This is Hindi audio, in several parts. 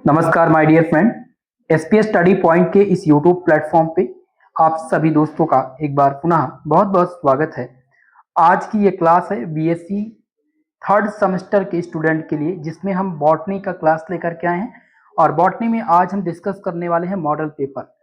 नमस्कार my dear friend. SPS study point के इस यूट्यूब प्लेटफॉर्म पे आप सभी दोस्तों का एक बार पुनः बहुत बहुत स्वागत है। आज की ये क्लास है बीएससी थर्ड सेमेस्टर के स्टूडेंट के लिए, जिसमें हम बॉटनी का क्लास लेकर के आए हैं। और बॉटनी में आज हम डिस्कस करने वाले हैं मॉडल पेपर।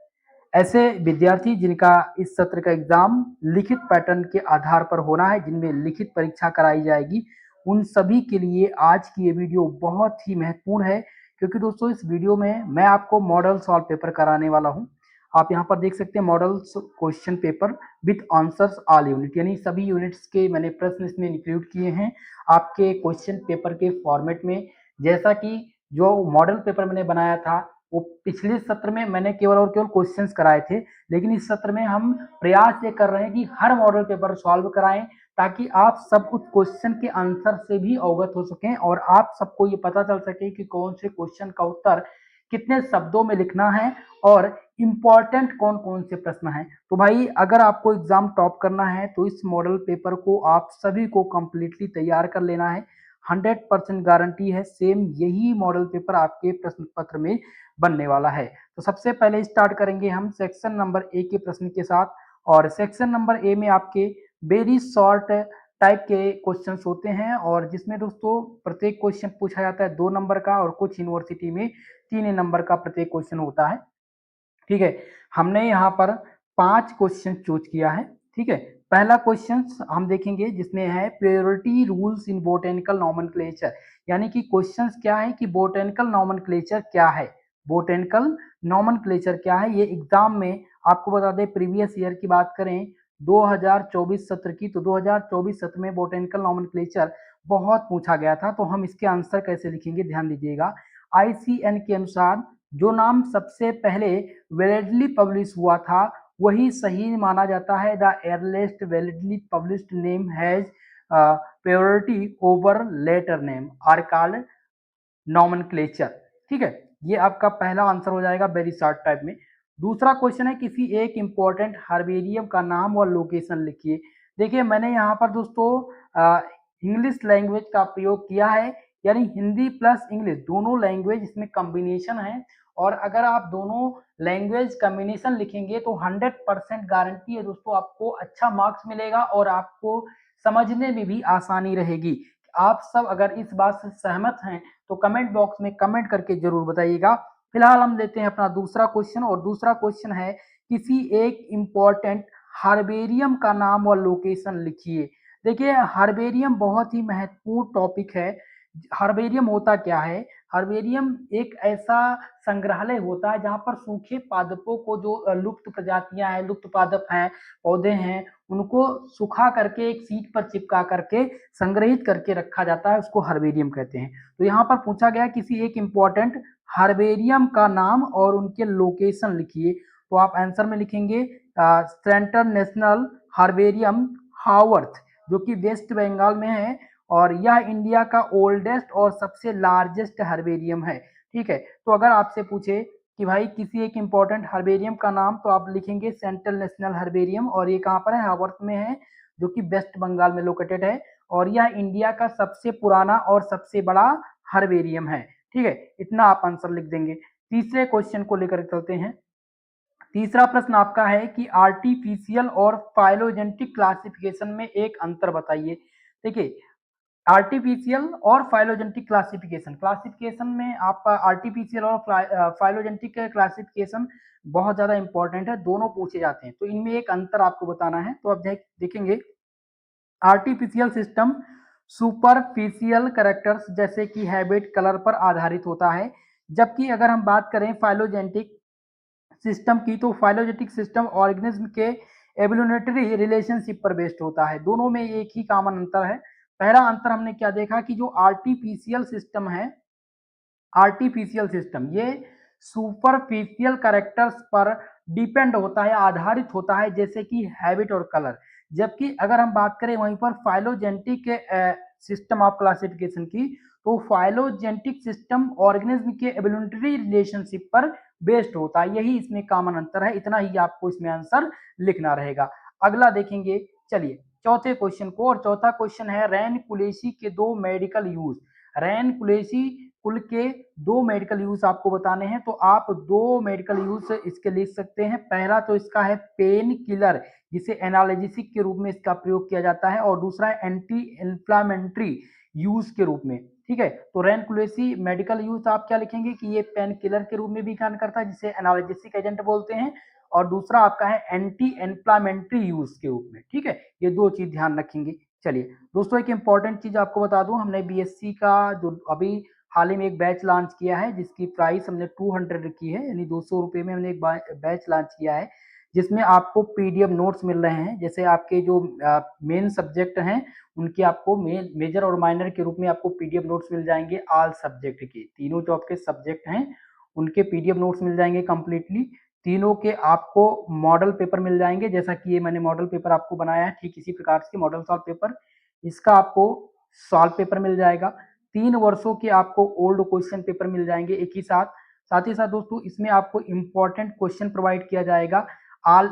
ऐसे विद्यार्थी जिनका इस सत्र का एग्जाम लिखित पैटर्न के आधार पर होना है, जिनमें लिखित परीक्षा कराई जाएगी, उन सभी के लिए आज की ये वीडियो बहुत ही महत्वपूर्ण है। क्योंकि दोस्तों इस वीडियो में मैं आपको मॉडल सॉल्व पेपर कराने वाला हूं। आप यहां पर देख सकते हैं model question paper with answers all unit, यानी सभी यूनिट्स के मैंने प्रश्न इसमें इंक्लूड किए हैं आपके क्वेश्चन पेपर के फॉर्मेट में। जैसा कि जो मॉडल पेपर मैंने बनाया था वो पिछले सत्र में मैंने केवल और केवल क्वेश्चंस कराए थे, लेकिन इस सत्र में हम प्रयास ये कर रहे हैं कि हर मॉडल पेपर सॉल्व कराएं, ताकि आप सब कुछ क्वेश्चन के आंसर से भी अवगत हो सकें और आप सबको ये पता चल सके कि कौन से क्वेश्चन का उत्तर कितने शब्दों में लिखना है और इम्पॉर्टेंट कौन कौन से प्रश्न हैं। तो भाई अगर आपको एग्जाम टॉप करना है तो इस मॉडल पेपर को आप सभी को कंप्लीटली तैयार कर लेना है। 100% गारंटी है, सेम यही मॉडल पेपर आपके प्रश्न पत्र में बनने वाला है। तो सबसे पहले स्टार्ट करेंगे हम सेक्शन नंबर ए के प्रश्न के साथ। और सेक्शन नंबर ए में आपके वेरी शॉर्ट टाइप के क्वेश्चंस होते हैं, और जिसमें दोस्तों प्रत्येक क्वेश्चन पूछा जाता है 2 नंबर का, और कुछ यूनिवर्सिटी में 3 नंबर का प्रत्येक क्वेश्चन होता है। ठीक है, हमने यहाँ पर 5 क्वेश्चन चूज किया है। ठीक है, पहला क्वेश्चन हम देखेंगे जिसमें है priority rules in botanical nomenclature. यानी कि क्वेश्चंस क्या है कि बोटेनिकल नॉमेनक्लेचर क्या है, बोटेनिकल नॉमेनक्लेचर क्या है। ये एग्जाम में आपको बता दें, प्रीवियस ईयर की बात करें 2024 सत्र की, तो 2024 सत्र में बोटेनिकल नॉमेनक्लेचर बहुत पूछा गया था। तो हम इसके आंसर कैसे लिखेंगे, ध्यान दीजिएगा। आईसीएन के अनुसार जो नाम सबसे पहले वैलिडली पब्लिश हुआ था वही सही माना जाता है। The earliest validly published name has priority over later name are called nomenclature. ठीक है, ये आपका पहला आंसर हो जाएगा वेरी शॉर्ट टाइप में। दूसरा क्वेश्चन है किसी एक इंपॉर्टेंट हर्बेरियम का नाम और लोकेशन लिखिए। देखिए मैंने यहाँ पर दोस्तों इंग्लिश लैंग्वेज का प्रयोग किया है, यानी हिंदी प्लस इंग्लिश दोनों लैंग्वेज इसमें कॉम्बिनेशन है। और अगर आप दोनों लैंग्वेज कॉम्बिनेशन लिखेंगे तो 100% गारंटी है दोस्तों आपको अच्छा मार्क्स मिलेगा और आपको समझने में भी आसानी रहेगी। आप सब अगर इस बात से सहमत हैं तो कमेंट बॉक्स में कमेंट करके जरूर बताइएगा। फिलहाल हम लेते हैं अपना दूसरा क्वेश्चन, और दूसरा क्वेश्चन है किसी एक इंपॉर्टेंट हर्बेरियम का नाम और लोकेशन लिखिए। देखिए हर्बेरियम बहुत ही महत्वपूर्ण टॉपिक है। हर्बेरियम होता क्या है, हर्बेरियम एक ऐसा संग्रहालय होता है जहां पर सूखे पादपों को, जो लुप्त प्रजातियां हैं, लुप्त पादप हैं, पौधे हैं, उनको सुखा करके एक सीट पर चिपका करके संग्रहित करके रखा जाता है, उसको हर्बेरियम कहते हैं। तो यहाँ पर पूछा गया किसी एक इंपॉर्टेंट हर्बेरियम का नाम और उनके लोकेशन लिखिए। तो आप आंसर में लिखेंगे सेंट्रल नेशनल हर्बेरियम हावर्थ, जो कि वेस्ट बंगाल में है, और यह इंडिया का ओल्डेस्ट और सबसे लार्जेस्ट हर्बेरियम है। ठीक है, तो अगर आपसे पूछे कि भाई किसी एक इंपॉर्टेंट हर्बेरियम का नाम, तो आप लिखेंगे सेंट्रल नेशनल हर्बेरियम, और ये कहाँ पर है, हावर्थ में है, जो कि वेस्ट बंगाल में लोकेटेड है, और यह इंडिया का सबसे पुराना और सबसे बड़ा हर्बेरियम है। ठीक है, इतना आप आंसर लिख देंगे। तीसरे क्वेश्चन को लेकर चलते हैं। तीसरा प्रश्न आपका है कि आर्टिफिशियल और फाइलोजेनेटिक क्लासिफिकेशन में एक अंतर बताइए। देखिए आर्टिफिशियल और फाइलोजेनेटिक क्लासिफिकेशन, क्लासिफिकेशन में आपका आर्टिफिशियल और फाइलोजेनेटिक क्लासिफिकेशन बहुत ज्यादा इंपॉर्टेंट है, दोनों पूछे जाते हैं। तो इनमें एक अंतर आपको बताना है। तो अब देखेंगे आर्टिफिशियल सिस्टम सुपरफिशियल कैरेक्टर्स जैसे कि हैबिट, कलर पर आधारित होता है, जबकि अगर हम बात करें फाइलोजेनेटिक सिस्टम की, तो फाइलोजेनेटिक सिस्टम ऑर्गेनिज्म के एवोल्यूशनरी रिलेशनशिप पर बेस्ड होता है। दोनों में एक ही कॉमन अंतर है। पहला अंतर हमने क्या देखा कि जो आर्टिफिशियल सिस्टम है, आर्टिफिशियल सिस्टम ये सुपरफिशियल कैरेक्टर्स पर डिपेंड होता है, आधारित होता है, जैसे कि हैबिट और कलर। जबकि अगर हम बात करें वहीं पर फाइलोजेनेटिक सिस्टम ऑफ क्लासिफिकेशन की, तो फाइलोजेनेटिक सिस्टम ऑर्गेनिज्म के एवोल्यूशनरी रिलेशनशिप पर बेस्ड होता है। यही इसमें कॉमन अंतर है, इतना ही आपको इसमें आंसर लिखना रहेगा। अगला देखेंगे, चलिए चौथे क्वेश्चन को, और चौथा क्वेश्चन है रैनकुलेसी के 2 मेडिकल यूज। रैनकुलेसी कुल के 2 मेडिकल यूज आपको बताने हैं, तो आप 2 मेडिकल यूज इसके लिख सकते हैं। पहला तो इसका है पेन किलर, जिसे एनाल्जेसिक के रूप में इसका प्रयोग किया जाता है, और दूसरा है एंटी इन्फ्लामेटरी यूज के रूप में। ठीक है, तो रैनकुलेसी मेडिकल यूज आप क्या लिखेंगे कि ये पेन किलर के रूप में भी काम करता है, जिसे एनाल्जेसिक एजेंट बोलते हैं, और दूसरा आपका है एंटी इन्फ्लामेटरी यूज के रूप में। ठीक है, ये 2 चीज ध्यान रखेंगे। चलिए दोस्तों, एक इंपॉर्टेंट चीज आपको बता दूं, हमने बीएससी का जो अभी हाल ही में एक बैच लॉन्च किया है, जिसकी प्राइस हमने 200 रखी है, यानी 200 रुपए में हमने एक बैच लॉन्च किया है, जिसमें आपको पीडीएफ नोट्स मिल रहे हैं। जैसे आपके जो मेन सब्जेक्ट हैं उनके आपको मेजर और माइनर के रूप में आपको पीडीएफ नोट्स मिल जाएंगे। ऑल सब्जेक्ट के तीनों जो आपके सब्जेक्ट हैं उनके पीडीएफ नोट्स मिल जाएंगे कंप्लीटली। तीनों के आपको मॉडल पेपर मिल जाएंगे, जैसा कि ये मैंने मॉडल पेपर आपको बनाया है, ठीक इसी प्रकार से मॉडल सॉल्व पेपर, इसका आपको सॉल्व पेपर मिल जाएगा। 3 वर्षों के आपको ओल्ड क्वेश्चन पेपर मिल जाएंगे एक ही साथ। साथ ही साथ दोस्तों, इसमें आपको इंपॉर्टेंट क्वेश्चन प्रोवाइड किया जाएगा ऑल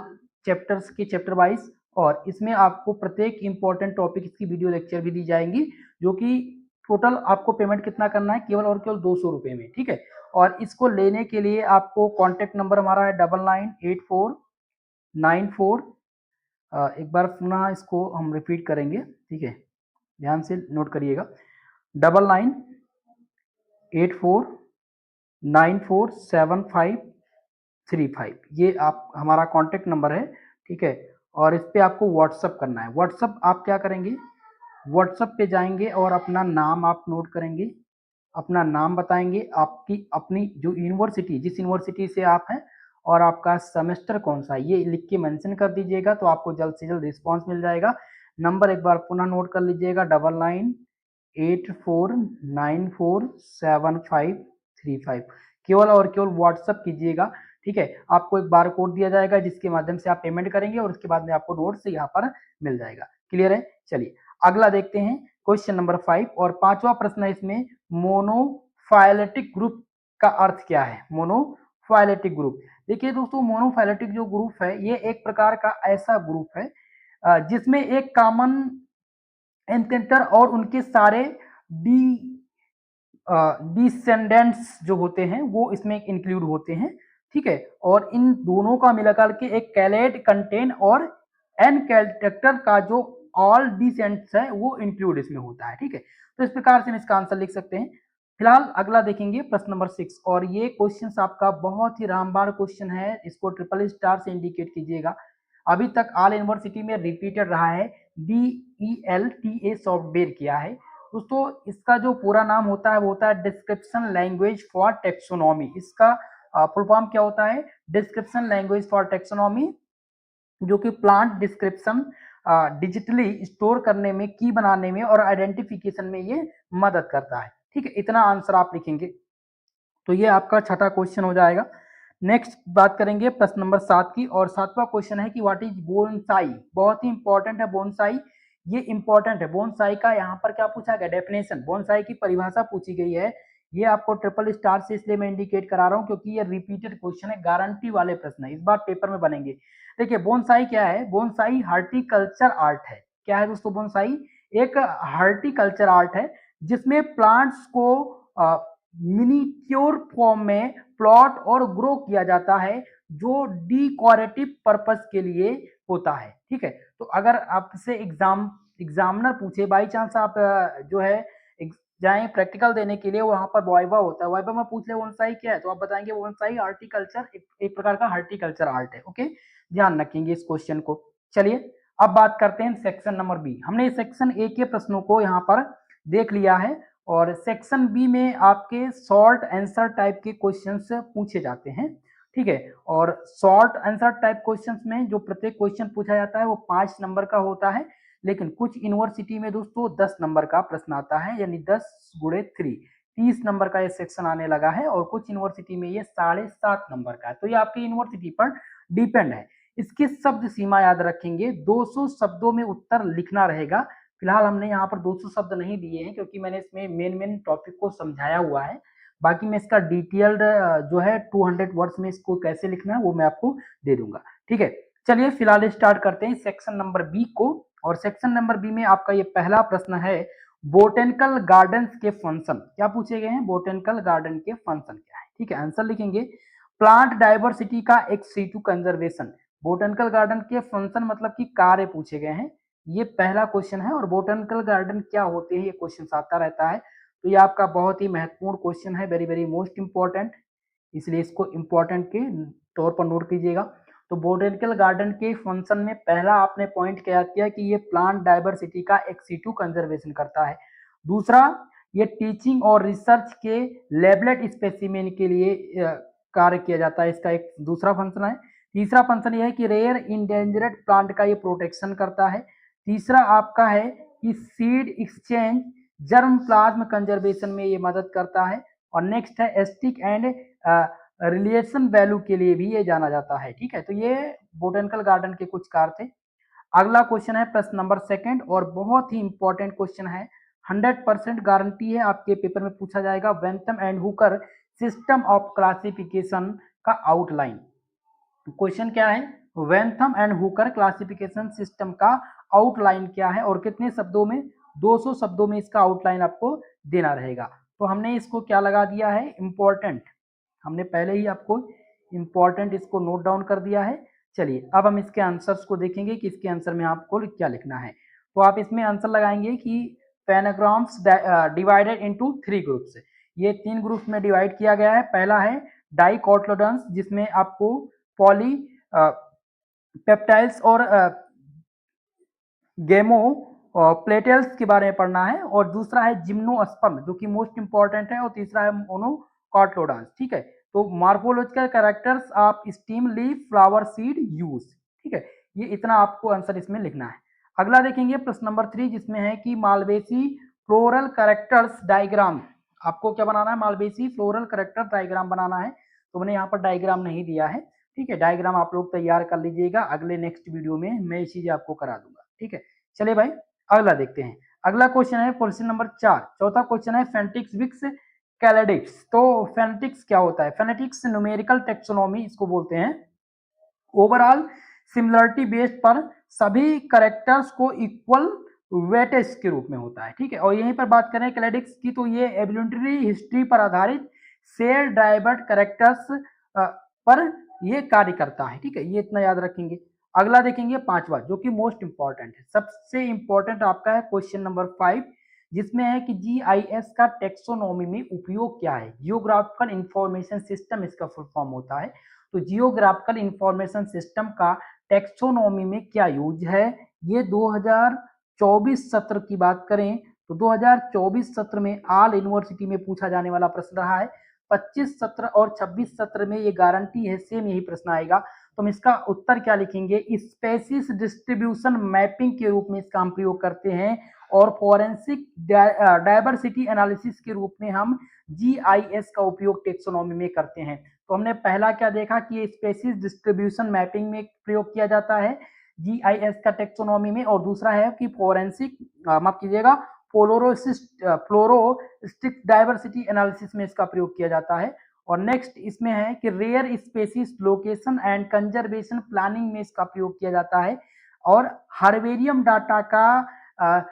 चैप्टर्स के चैप्टर वाइज, और इसमें आपको प्रत्येक इंपॉर्टेंट टॉपिक की वीडियो लेक्चर भी दी जाएंगी, जो कि टोटल आपको पेमेंट कितना करना है, केवल और केवल 200 रुपए में। ठीक है, और इसको लेने के लिए आपको कॉन्टेक्ट नंबर हमारा है 998494, एक बार पुनः इसको हम रिपीट करेंगे। ठीक है, ध्यान से नोट करिएगा, 9984947535, ये आप हमारा कॉन्टेक्ट नंबर है। ठीक है, और इस पे आपको व्हाट्सअप करना है। व्हाट्सअप आप क्या करेंगे, व्हाट्सअप पे जाएंगे और अपना नाम आप नोट करेंगे, अपना नाम बताएंगे, आपकी अपनी जो यूनिवर्सिटी, जिस यूनिवर्सिटी से आप हैं, और आपका सेमेस्टर कौन सा है, ये लिख के मेंशन कर दीजिएगा, तो आपको जल्द से जल्द रिस्पांस मिल जाएगा। नंबर एक बार पुनः नोट कर लीजिएगा, 9984947535, केवल और केवल व्हाट्सअप कीजिएगा। ठीक है, आपको एक बार कोड दिया जाएगा, जिसके माध्यम से आप पेमेंट करेंगे, और उसके बाद में आपको नोट्स यहाँ पर मिल जाएगा। क्लियर है? चलिए अगला देखते हैं, क्वेश्चन नंबर 5, और 5वां प्रश्न है इसमें, मोनोफाइलेटिक ग्रुप का अर्थ क्या है? मोनोफाइलेटिक ग्रुप, देखिए दोस्तों, मोनोफाइलेटिक जो ग्रुप है, ये एक प्रकार का ऐसा ग्रुप है जिसमें एक कॉमन एंसेस्टर और उनके सारे डी डिसेंडेंट्स जो होते हैं वो इसमें इंक्लूड होते हैं। ठीक है, और इन दोनों का मिलाकर के एक कैलेट कंटेन और एन कैरेक्टर का जो ऑल डिसेंट्स है वो इंक्लूड इसमें होता है। ठीक है, तो इस प्रकार से हम इसका आंसर लिख सकते हैं। फिलहाल अगला देखेंगे प्रश्न नंबर 6, और ये क्वेश्चन आपका बहुत ही रामबाण क्वेश्चन है, इसको ट्रिपल स्टार से इंडिकेट कीजिएगा। अभी तक ऑल यूनिवर्सिटी में रिपीटेड रहा है, DELTA सॉफ्टवेयर किया है दोस्तों। इसका जो पूरा नाम होता है वो होता है डिस्क्रिप्शन लैंग्वेज फॉर टेक्सोनॉमी। इसका फुल फॉर्म क्या होता है? डिस्क्रिप्शन लैंग्वेज फॉर टेक्सोनॉमी, जो कि प्लांट डिस्क्रिप्शन डिजिटली स्टोर करने में, की बनाने में और आइडेंटिफिकेशन में ये मदद करता है। ठीक है, इतना आंसर आप लिखेंगे तो ये आपका छठा क्वेश्चन हो जाएगा। नेक्स्ट बात करेंगे प्रश्न नंबर 7 की, और 7वां क्वेश्चन है कि व्हाट इज बोनसाई। बहुत ही इंपॉर्टेंट है बोनसाई, ये इंपॉर्टेंट है। बोनसाई का यहाँ पर क्या पूछा गया? डेफिनेशन, बोनसाई की परिभाषा पूछी गई है। ये आपको ट्रिपल स्टार से इसलिए मैं इंडिकेट करा रहा हूँ क्योंकि ये रिपीटेड क्वेश्चन है, गारंटी वाले प्रश्न है, इस बार पेपर में बनेंगे। देखिए बोनसाई क्या है? बोनसाई हार्टिकल्चर आर्ट है। क्या है दोस्तों? बोनसाई एक हार्टिकल्चर आर्ट है, जिसमें प्लांट्स को मिनिट्योर फॉर्म में प्लॉट और ग्रो किया जाता है, जो डिकोरेटिव पर्पस के लिए होता है। ठीक है, तो अगर आपसे एग्जामिनर पूछे, बाई चांस आप जो है जाएं प्रैक्टिकल देने के लिए, वहां पर वाइवा होता है, वाइवा में पूछ ले बोनसाई क्या है, तो आप बताएंगे बोनसाई हार्टिकल्चर, एक प्रकार का हार्टिकल्चर आर्ट है। ओके, ध्यान रखेंगे इस क्वेश्चन को। चलिए अब बात करते हैं सेक्शन नंबर बी। हमने सेक्शन ए के प्रश्नों को यहाँ पर देख लिया है, और सेक्शन बी में आपके शॉर्ट आंसर टाइप के क्वेश्चंस पूछे जाते हैं। ठीक है, और शॉर्ट आंसर टाइप क्वेश्चंस में जो प्रत्येक क्वेश्चन पूछा जाता है वो 5 नंबर का होता है, लेकिन कुछ यूनिवर्सिटी में दोस्तों 10 नंबर का प्रश्न आता है, यानी 10 गुणे 3, 30 नंबर का ये सेक्शन आने लगा है, और कुछ यूनिवर्सिटी में ये 7.5 नंबर का है। तो ये आपकी यूनिवर्सिटी पर डिपेंड है। इसकी शब्द सीमा याद रखेंगे, 200 शब्दों में उत्तर लिखना रहेगा। फिलहाल हमने यहाँ पर 200 शब्द नहीं दिए हैं, क्योंकि मैंने इसमें मेन टॉपिक को समझाया हुआ है। बाकी मैं इसका डिटेल्ड जो है 200 वर्ड्स में इसको कैसे लिखना है वो मैं आपको दे दूंगा। ठीक है, चलिए फिलहाल स्टार्ट करते हैं सेक्शन नंबर बी को, और सेक्शन नंबर बी में आपका ये पहला प्रश्न है, बोटेनिकल गार्डन्स के फंक्शन क्या पूछे गए हैं, बोटेनिकल गार्डन के फंक्शन क्या है, ठीक है। आंसर लिखेंगे प्लांट डाइवर्सिटी का एक सीटू कंजर्वेशन। बोटेनिकल गार्डन के फंक्शन मतलब कि कार्य पूछे गए हैं, ये पहला क्वेश्चन है। और बोटेनिकल गार्डन क्या होते हैं ये क्वेश्चन आता रहता है, तो ये आपका बहुत ही महत्वपूर्ण क्वेश्चन है, वेरी वेरी मोस्ट इंपॉर्टेंट, इसलिए इसको इंपॉर्टेंट के तौर पर नोट कीजिएगा। तो बोटेनिकल गार्डन के फंक्शन में पहला आपने पॉइंट क्या किया कि ये प्लांट डाइवर्सिटी का एक सीटू कंजर्वेशन करता है। दूसरा, ये टीचिंग और रिसर्च के लेबलेट स्पेसिमेन के लिए कार्य किया जाता है, इसका एक दूसरा फंक्शन है। तीसरा फंक्शन यह है कि रेयर इंडेंजर्ड प्लांट का ये प्रोटेक्शन करता है। तीसरा आपका है कि seed exchange germ plasm conservation में ये मदद करता है। और नेक्स्ट है एस्टिक एंड रिलेशन वैल्यू के लिए भी ये जाना जाता है, ठीक है। तो ये बोटेनिकल गार्डन के कुछ कार्य थे। अगला क्वेश्चन है प्रश्न नंबर सेकंड, और बहुत ही इंपॉर्टेंट क्वेश्चन है, 100% गारंटी है आपके पेपर में पूछा जाएगा। Bentham and Hooker system of classification का आउटलाइन। क्वेश्चन क्या है, Bentham and Hooker classification system का आउटलाइन क्या है, और कितने शब्दों में, 200 शब्दों में इसका आउटलाइन आपको देना रहेगा। तो हमने इसको क्या लगा दिया है, इंपॉर्टेंट, हमने पहले ही आपको इंपॉर्टेंट इसको नोट डाउन कर दिया है। चलिए अब हम इसके आंसर्स को देखेंगे कि इसके आंसर में आपको क्या लिखना है। तो आप इसमें आंसर लगाएंगे कि पैनाग्राम्स डिवाइडेड इनटू 3 ग्रुप्स, ये 3 ग्रुप्स में डिवाइड किया गया है। पहला है डाइकोटिलेडन्स, जिसमें आपको पॉली पेप्टाइड्स और गेमो प्लेटेल्स के बारे में पढ़ना है। और दूसरा है जिम्नोस्पर्म जो कि मोस्ट इंपॉर्टेंट है। और तीसरा है मोनोकोटिलेडन्स, ठीक है। तो morphological characters of steam leaf flower seed use, ठीक है। ये इतना आपको आंसर इसमें लिखना है। अगला देखेंगे प्रश्न नंबर 3, जिसमें है कि मालवेसी फ्लोरल कैरेक्टर्स डायग्राम, आपको क्या बनाना है, मालवेसी फ्लोरल कैरेक्टर डायग्राम बनाना है। तो मैंने यहाँ पर डायग्राम नहीं दिया है, ठीक है। डायग्राम आप लोग तैयार कर लीजिएगा, अगले नेक्स्ट वीडियो में मैं ये चीजें आपको करा दूंगा, ठीक है। चलिए भाई अगला देखते हैं। अगला क्वेश्चन है क्वेश्चन नंबर 4, चौथा क्वेश्चन है फेनेटिक्स विक्स कैलेडिक्स। तो फेनेटिक्स क्या होता है, फेनेटिक्स न्यूमेरिकल टेक्सोनॉमी इसको बोलते हैं। ओवरऑल सिमिलरिटी बेस्ड पर सभी करेक्टर्स को इक्वल वेटेज के रूप में होता है, ठीक है। और यहीं पर बात करें क्लेडिक्स की, तो ये एवोल्यूशनरी हिस्ट्री पर आधारित शेयर ड्राइवर्ड करेक्टर्स पर ये कार्य करता है, ठीक है। ये इतना याद रखेंगे। अगला देखेंगे पांचवा, जो कि मोस्ट इंपॉर्टेंट है, सबसे इंपॉर्टेंट आपका है क्वेश्चन नंबर 5, जिसमें है कि जीआईएस का टेक्सोनॉमी में उपयोग क्या है। जियोग्राफिकल इंफॉर्मेशन सिस्टम इसका फुल फॉर्म होता है। तो जियोग्राफिकल इंफॉर्मेशन सिस्टम का टेक्सोनॉमी में क्या यूज है, ये 2024 सत्र की बात करें तो 2024 सत्र में आल यूनिवर्सिटी में पूछा जाने वाला प्रश्न रहा है। 25 सत्र और 26 सत्र में ये गारंटी है सेम यही प्रश्न आएगा। तो हम इसका उत्तर क्या लिखेंगे, स्पेसिस डिस्ट्रीब्यूशन मैपिंग के रूप में इसका हम प्रयोग करते हैं। और फॉरेंसिक डायवर्सिटी एनालिसिस के रूप में हम जीआईएस का उपयोग टेक्सोनॉमी में करते हैं। तो हमने पहला क्या देखा कि स्पेसिस डिस्ट्रीब्यूशन मैपिंग में प्रयोग किया जाता है जीआईएस का टेक्सोनॉमी में। और दूसरा है कि फॉरेंसिक माफ कीजिएगा फ्लोरोस्टिक डायवर्सिटी एनालिसिस में इसका प्रयोग किया जाता है। और नेक्स्ट इसमें है कि rare species location and conservation planning में इसका प्रयोग किया जाता है। और हर्बेरियम डाटा का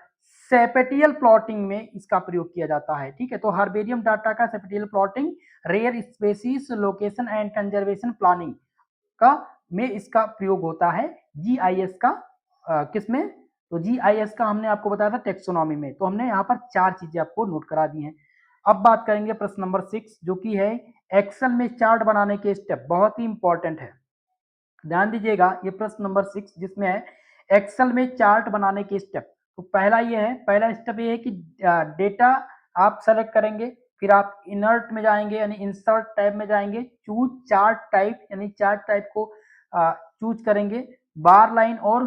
सेपेटियल प्लॉटिंग में इसका प्रयोग किया जाता है, ठीक है। तो हर्बेरियम डाटा का spatial plotting, rare species location and conservation planning का में इसका प्रयोग होता है जीआईएस का किसमें, तो जीआईएस का हमने आपको बताया था टेक्सोनॉमी में। तो हमने यहाँ पर 4 चीजें आपको नोट करा दी हैं। अब बात करेंगे प्रश्न नंबर 6, जो कि है एक्सेल में चार्ट बनाने के स्टेप, बहुत ही इंपॉर्टेंट है, ध्यान दीजिएगा। ये प्रश्न नंबर 6 जिसमें है एक्सेल में चार्ट बनाने के स्टेप। तो पहला ये है, पहला स्टेप ये है कि डेटा आप सेलेक्ट करेंगे, फिर आप इनर्ट में जाएंगे यानी इंसर्ट टाइप में जाएंगे, चूज चार्ट टाइप यानी चार्ट टाइप को चूज करेंगे, बार लाइन और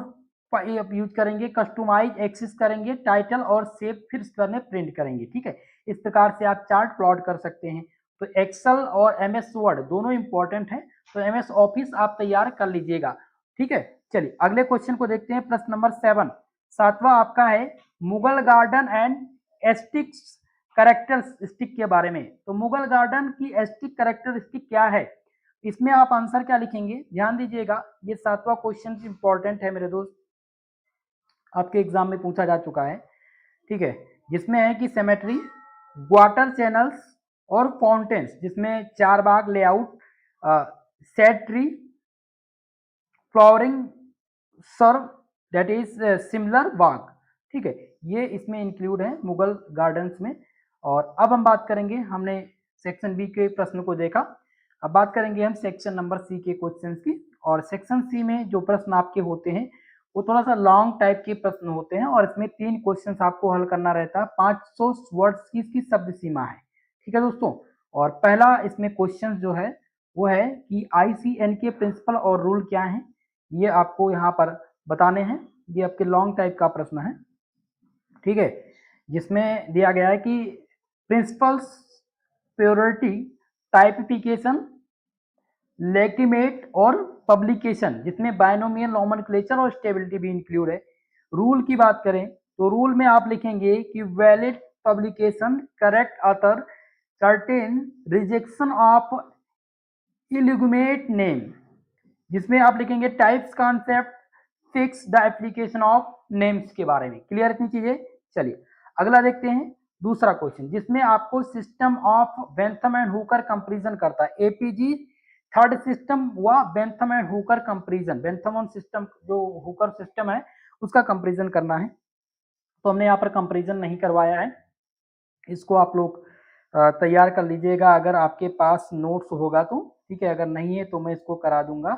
यूज करेंगे, कस्टमाइज एक्सिस करेंगे, टाइटल और सेव, फिर इसके बाद में प्रिंट करेंगे, ठीक है। इस प्रकार से आप चार्ट प्लॉट कर सकते हैं। तो एक्सेल और एमएस वर्ड दोनों इंपॉर्टेंट है, तो एमएस ऑफिस आप तैयार कर लीजिएगा, ठीक है। चलिए अगले क्वेश्चन को देखते हैं, प्रश्न नंबर 7, सातवां आपका है Mughal garden and Asterix characteristic के बारे में। तो मुगल गार्डन की एस्टिक कैरेक्टरिस्टिक क्या है, इसमें आप आंसर क्या लिखेंगे, ध्यान दीजिएगा। ये 7वां क्वेश्चन इंपॉर्टेंट है मेरे दोस्त, आपके एग्जाम में पूछा जा चुका है, ठीक है। जिसमें है कि सेमेट्री, वाटर चैनल्स और फाउंटेन्स, जिसमें चार बाग लेआउट, सेड ट्री, फ्लावरिंग सर्व, दैट इज सिमिलर बाग। ठीक है, ये इसमें इंक्लूड है मुगल गार्डन्स में। और अब हम बात करेंगे, हमने सेक्शन बी के प्रश्न को देखा, अब बात करेंगे हम सेक्शन नंबर सी के क्वेश्चंस की। और सेक्शन सी में जो प्रश्न आपके होते हैं वो थोड़ा सा लॉन्ग टाइप के प्रश्न होते हैं, और इसमें 3 क्वेश्चंस आपको हल करना रहता है। 500 वर्ड्स की इसकी शब्द सीमा है। ठीक है दोस्तों, और पहला इसमें क्वेश्चन जो है वो है कि ICN के प्रिंसिपल और रूल क्या है, ये आपको यहाँ पर बताने हैं। ये आपके लॉन्ग टाइप का प्रश्न है। ठीक है, जिसमें दिया गया है कि प्रिंसिपल्स, प्योरिटी, टाइपिफिकेशन, लेगिटिमेट और पब्लिकेशन, जिसमें बायनोमियल नोमेनक्लेचर और स्टेबिलिटी भी इंक्लूड है। रूल की बात करें तो रूल में आप लिखेंगे कि valid publication, correct author, certain rejection of illegitimate name, जिसमें आप लिखेंगे types concept, fix the application of names के बारे में। क्लियर इतनी चीजें। चलिए अगला देखते हैं, दूसरा क्वेश्चन, जिसमें आपको system of Bentham and Hooker comparison करता है। एपीजी थर्ड सिस्टम हुआ Bentham and Hooker comparison, Bentham system जो हुकर सिस्टम है उसका कंपैरिजन करना है। तो हमने यहाँ पर कंपैरिजन नहीं करवाया है, इसको आप लोग तैयार कर लीजिएगा अगर आपके पास नोट्स होगा तो। ठीक है, अगर नहीं है तो मैं इसको करा दूंगा।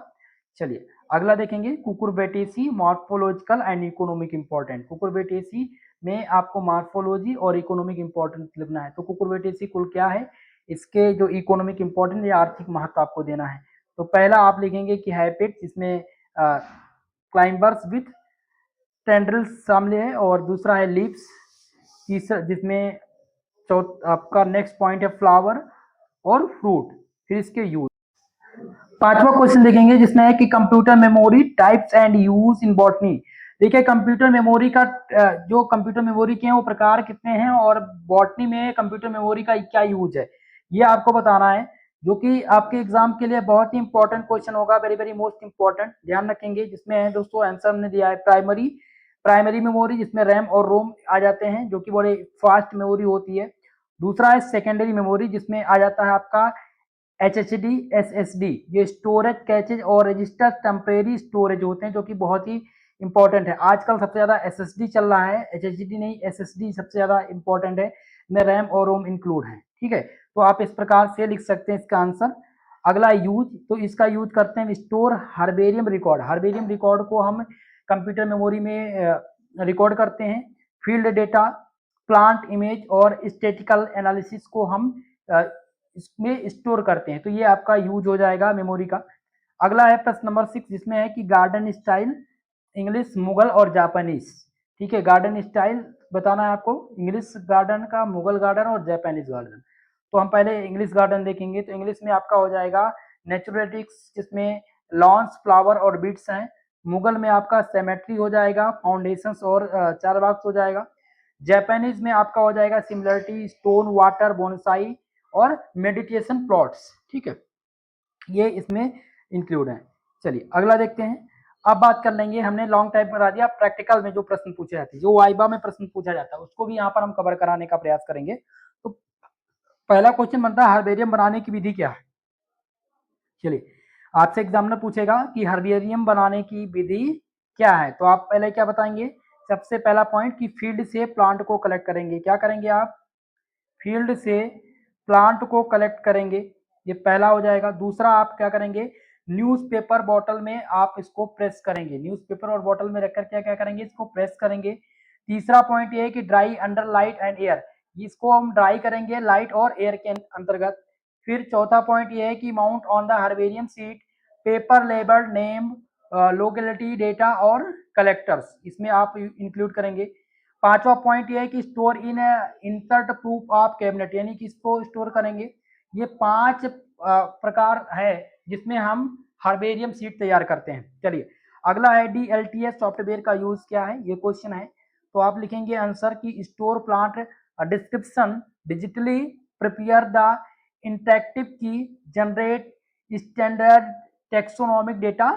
चलिए अगला देखेंगे, Cucurbitaceae morphological and economic important. Cucurbitaceae में आपको मॉर्फोलॉजी और इकोनॉमिक इंपॉर्टेंस लिखना है। तो कुकुरबिटेसी कुल क्या है, इसके जो इकोनॉमिक इंपॉर्टेंस या आर्थिक महत्व आपको देना है। तो पहला आप लिखेंगे कि हैबिट, जिसमें क्लाइंबर्स विथ टेंड्रिल्स शामिल है, और दूसरा है लीव्स, तीसरा जिसमें आपका नेक्स्ट पॉइंट है फ्लावर और फ्रूट, फिर इसके यूज। पांचवा क्वेश्चन देखेंगे जिसमें है कि computer memory types and use in botany. देखिए कंप्यूटर मेमोरी का जो कंप्यूटर मेमोरी के हैं वो प्रकार कितने हैं, और बॉटनी में कंप्यूटर मेमोरी का क्या यूज है, ये आपको बताना है, जो कि आपके एग्जाम के लिए बहुत ही इंपॉर्टेंट क्वेश्चन होगा, वेरी वेरी मोस्ट इंपॉर्टेंट, ध्यान रखेंगे। जिसमें है दोस्तों आंसर हमने दिया है प्राइमरी, प्राइमरी मेमोरी जिसमें रैम और रोम आ जाते हैं, जो कि बड़े फास्ट मेमोरी होती है। दूसरा है सेकेंडरी मेमोरी, जिसमें आ जाता है आपका HHD, SSD, ये स्टोरेज कैचेज और रजिस्टर टेम्परेरी स्टोरेज होते हैं, जो कि बहुत ही इंपॉर्टेंट है। आजकल सबसे ज्यादा SSD चल रहा है, HHD नहीं, SSD सबसे ज्यादा इंपॉर्टेंट है, में रैम और रोम इंक्लूड है। ठीक है, तो आप इस प्रकार से लिख सकते हैं इसका आंसर। अगला यूज, तो इसका यूज करते हैं store herbarium record. Herbarium record को हम कंप्यूटर मेमोरी में रिकॉर्ड करते हैं। फील्ड डेटा, प्लांट इमेज और स्टैटिकल एनालिसिस को हम इसमें स्टोर करते हैं। तो ये आपका यूज हो जाएगा मेमोरी का। अगला है प्रश्न नंबर 6, जिसमें है कि गार्डन स्टाइल, इंग्लिश, मुगल और जापानीज। ठीक है, गार्डन स्टाइल बताना है आपको, इंग्लिश गार्डन का, मुगल गार्डन और जापानीज गार्डन। तो हम पहले इंग्लिश गार्डन देखेंगे। तो इंग्लिश में आपका हो जाएगा नेचुरेटिक्स, जिसमें लॉन्स, फ्लावर और बीट्स हैं। मुगल में आपका सेमेट्री हो जाएगा, फाउंडेशंस और चार बाग्स हो जाएगा। जापानीज में आपका हो जाएगा सिमिलरिटी, स्टोन, वाटर, बोनसाई और मेडिटेशन प्लॉट्स। ठीक है, ये इसमें इंक्लूड है। चलिए अगला देखते हैं। अब बात कर लेंगे, हमने लॉन्ग टाइप करा दिया, प्रैक्टिकल में जो प्रश्न पूछे जाते हैं, जो वाइबा में प्रश्न पूछा जाता है उसको भी यहाँ पर हम कवर कराने का प्रयास करेंगे। तो पहला क्वेश्चन बनता है हर्बेरियम बनाने की विधि क्या है। चलिए आपसे एग्जामिनर पूछेगा कि हर्बेरियम बनाने की विधि क्या है, तो आप पहले क्या बताएंगे। सबसे पहला पॉइंट कि फील्ड से प्लांट को कलेक्ट करेंगे। क्या करेंगे आप, फील्ड से प्लांट को कलेक्ट करेंगे, ये पहला हो जाएगा। दूसरा आप क्या करेंगे, न्यूज़पेपर बॉटल में आप इसको प्रेस करेंगे, न्यूज़पेपर और बॉटल में रखकर क्या क्या करेंगे, इसको प्रेस करेंगे। तीसरा पॉइंट ये है कि dry under light and air, इसको हम ड्राई करेंगे लाइट और एयर के अंतर्गत। फिर चौथा पॉइंट ये है कि mount on the herbarium sheet paper labelled name, locality data और कलेक्टर्स, इसमें आप इंक्लूड करेंगे। पांचवा पॉइंट ये है कि store in insert proof of cabinet, यानी कि इसको स्टोर करेंगे। ये 5 प्रकार है जिसमें हम हर्बेरियम सीट तैयार करते हैं। चलिए अगला है DLTS सॉफ्टवेयर का यूज क्या है, ये क्वेश्चन है। तो आप लिखेंगे आंसर की store plant description, digitally prepare the interactive key, generate standard taxonomic data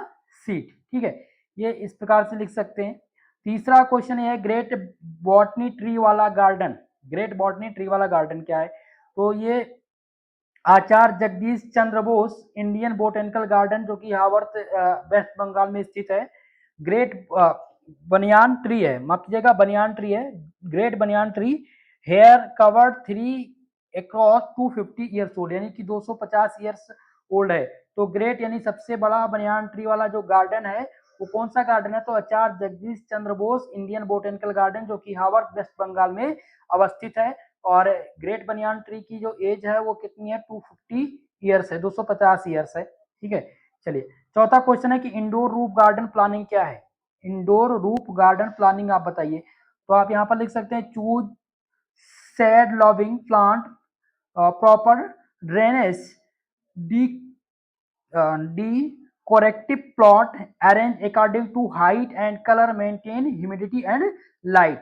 sheet. ठीक है, ये इस प्रकार से लिख सकते हैं। तीसरा क्वेश्चन है ग्रेट बॉटनी ट्री वाला गार्डन, ग्रेट बॉटनी ट्री वाला गार्डन क्या है? तो ये आचार्य Jagdish Chandra Bose Indian botanical garden जो कि हावड़ वेस्ट बंगाल में स्थित है। ग्रेट बनियान ट्री है, माफ कीजिएगा बनियान ट्री है, great banyan tree here covered three across 250 years old, यानी कि 250 ईयर्स ओल्ड है। तो ग्रेट यानी सबसे बड़ा बनियान ट्री वाला जो गार्डन है वो कौन सा गार्डन है? तो आचार्य Jagdish Chandra Bose Indian botanical garden जो कि हावड़ वेस्ट बंगाल में अवस्थित है। और ग्रेट बनियान ट्री की जो एज है वो कितनी है? 250 ईयर्स है, 250 ईयर्स है। ठीक है, चलिए चौथा क्वेश्चन है कि इंडोर रूफ गार्डन प्लानिंग क्या है? इंडोर रूफ गार्डन प्लानिंग आप बताइए। तो आप यहाँ पर लिख सकते हैं choose sad lobbying plant, proper drainage, D D corrective plot arrange according to height and color, maintain humidity and light।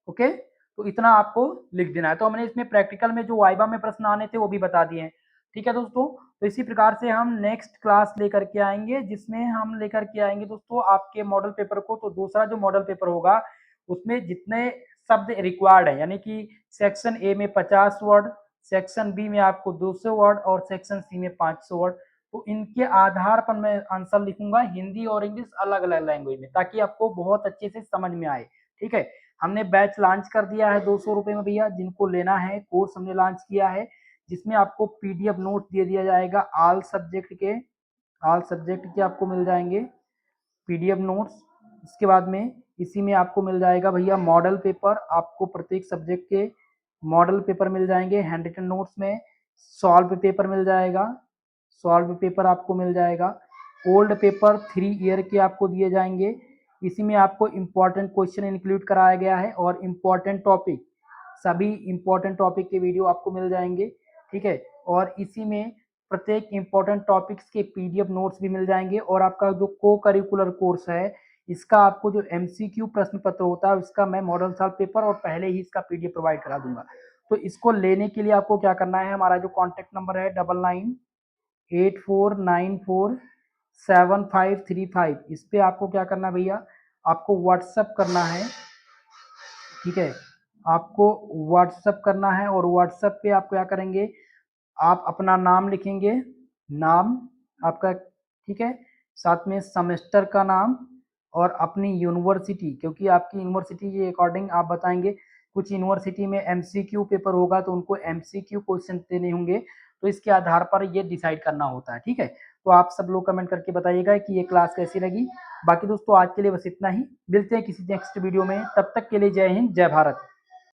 Okay, तो इतना आपको लिख देना है। तो हमने इसमें प्रैक्टिकल में जो वाइवा में प्रश्न आने थे वो भी बता दिए हैं। ठीक है दोस्तों, तो इसी प्रकार से हम नेक्स्ट क्लास लेकर के आएंगे जिसमें हम लेकर के आएंगे दोस्तों आपके मॉडल पेपर को। तो दूसरा जो मॉडल पेपर होगा उसमें जितने शब्द रिक्वायर्ड है, यानी कि सेक्शन ए में 50 वर्ड, सेक्शन बी में आपको 200 वर्ड और सेक्शन सी में 500 वर्ड। तो इनके आधार पर मैं आंसर लिखूंगा हिंदी और इंग्लिश अलग अलग लैंग्वेज में, ताकि आपको बहुत अच्छे से समझ में आए। ठीक है, हमने बैच लॉन्च कर दिया है 200 रुपए में भैया, जिनको लेना है कोर्स हमने लॉन्च किया है जिसमें आपको पीडीएफ नोट दे दिया जाएगा ऑल सब्जेक्ट के आपको मिल जाएंगे पीडीएफ नोट्स। इसके बाद में इसी में आपको मिल जाएगा भैया मॉडल पेपर, आपको प्रत्येक सब्जेक्ट के मॉडल पेपर मिल जाएंगे हैंड रिटन नोट्स में। सॉल्व पेपर मिल जाएगा, सॉल्व पेपर आपको मिल जाएगा। ओल्ड पेपर 3 ईयर के आपको दिए जाएंगे। इसी में आपको इम्पोर्टेंट क्वेश्चन इंक्लूड कराया गया है और इम्पोर्टेंट टॉपिक, सभी इम्पोर्टेंट टॉपिक के वीडियो आपको मिल जाएंगे। ठीक है, और इसी में प्रत्येक इम्पोर्टेंट टॉपिक्स के पीडीएफ नोट्स भी मिल जाएंगे। और आपका जो को करिकुलर कोर्स है इसका आपको जो एमसीक्यू प्रश्न पत्र होता है उसका मैं मॉडल सॉल्व पेपर और पहले ही इसका पीडीएफ प्रोवाइड करा दूंगा। तो इसको लेने के लिए आपको क्या करना है, हमारा जो कॉन्टेक्ट नंबर है 9984947535, इस पे आपको क्या करना है भैया, आपको व्हाट्सअप करना है। ठीक है, आपको व्हाट्सअप करना है और व्हाट्सअप पे आप क्या करेंगे, आप अपना नाम लिखेंगे, नाम आपका, ठीक है, साथ में सेमेस्टर का नाम और अपनी यूनिवर्सिटी, क्योंकि आपकी यूनिवर्सिटी के अकॉर्डिंग आप बताएंगे। कुछ यूनिवर्सिटी में एमसीक्यू पेपर होगा तो उनको एमसीक्यू क्वेश्चन देने होंगे, तो इसके आधार पर ये डिसाइड करना होता है। ठीक है, तो आप सब लोग कमेंट करके बताइएगा कि ये क्लास कैसी लगी। बाकी दोस्तों आज के लिए बस इतना ही, मिलते हैं किसी नेक्स्ट वीडियो में, तब तक के लिए जय हिंद जय भारत।